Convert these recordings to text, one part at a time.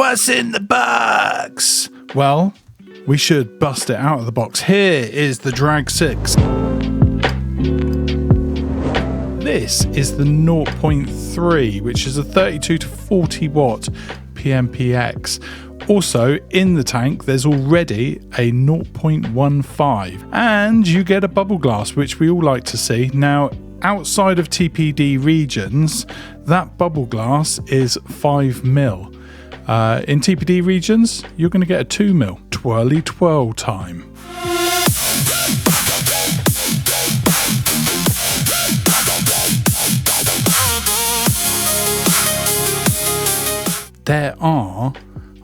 What's in the box? Well, we should bust it out of the box. Here is the Drag 6. This is the 0.3, which is a 32 to 40 watt PMPX. Also, in the tank, there's already a 0.15, and you get a bubble glass, which we all like to see. Now, outside of TPD regions, that bubble glass is 5mm. In TPD regions, you're going to get a 2mm. Twirly twirl time. There are,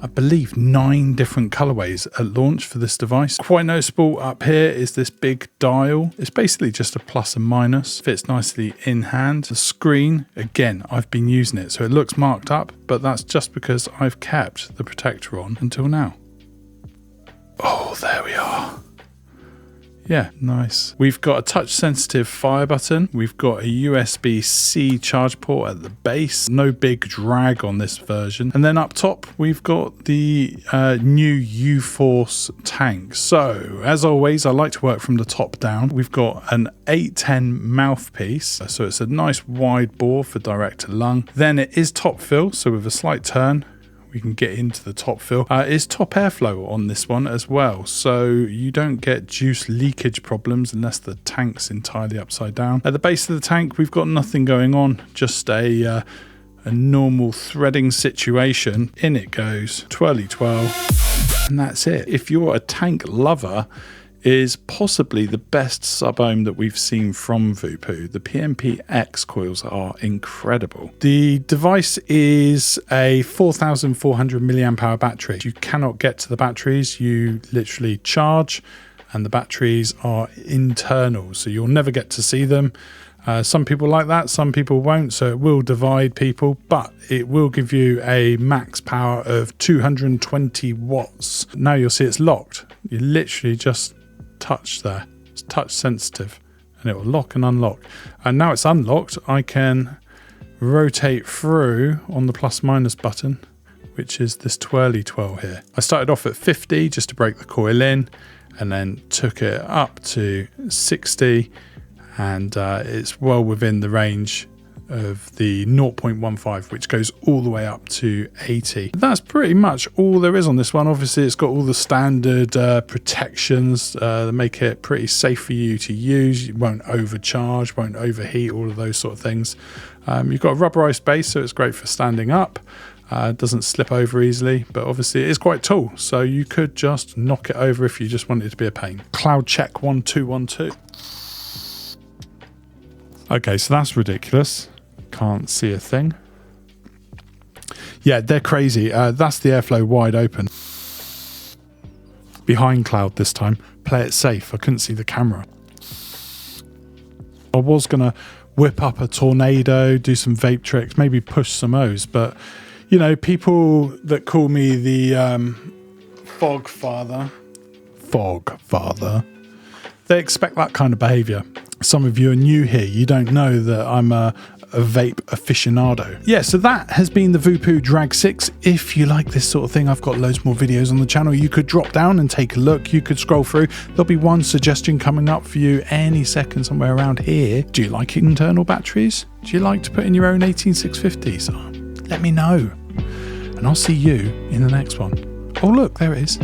I believe, 9 different colorways at launch for this device. Quite noticeable up here is this big dial. It's basically just a plus and minus. Fits nicely in hand. The screen, again, I've been using it, so it looks marked up, but that's just because I've kept the protector on until now. Oh, there we are. Yeah, nice. We've got a touch sensitive fire button. We've got a USB-C charge port at the base. No big drag on this version. And then up top, we've got the new U-Force tank. So, as always, I like to work from the top down. We've got an 810 mouthpiece. So it's a nice wide bore for direct to lung. Then it is top fill. So with a slight turn, we can get into the top fill. It's top airflow on this one as well, so you don't get juice leakage problems unless the tank's entirely upside down. At the base of the tank, we've got nothing going on, just a normal threading situation. In it goes, twirly twirl, and that's it. If you're a tank lover, is possibly the best sub-ohm that we've seen from VooPoo. The PMPX coils are incredible. The device is a 4,400 milliamp hour battery. You cannot get to the batteries, you literally charge, and the batteries are internal, so you'll never get to see them. Some people like that, some people won't, so it will divide people, but it will give you a max power of 220 watts. Now you'll see it's locked. You literally just touch there. It's touch sensitive and it will lock and unlock. And now it's unlocked, I can rotate through on the plus minus button, which is this twirly twirl here. I started off at 50 just to break the coil in, and then took it up to 60, and it's well within the range of the 0.15, which goes all the way up to 80. That's pretty much all there is on this one. Obviously, it's got all the standard protections that make it pretty safe for you to use. You won't overcharge, won't overheat, all of those sort of things. You've got a rubberized base, so it's great for standing up. It doesn't slip over easily, but obviously it is quite tall, so you could just knock it over if you just want it to be a pain. Cloud check 1212. Okay, so that's ridiculous. Can't see a thing. Yeah, they're crazy. That's the airflow wide open. Behind cloud this time. Play it safe. I couldn't see the camera. I was going to whip up a tornado, do some vape tricks, maybe push some O's, but you know, people that call me the fog father, they expect that kind of behavior. Some of you are new here. You don't know that I'm a vape aficionado. Yeah, so that has been the VooPoo Drag 6. If you like this sort of thing, I've got loads more videos on the channel. You could drop down and take a look. You could scroll through. There'll be one suggestion coming up for you any second somewhere around here. Do you like internal batteries? Do you like to put in your own 18650s? Let me know. And I'll see you in the next one. Oh, look, there it is.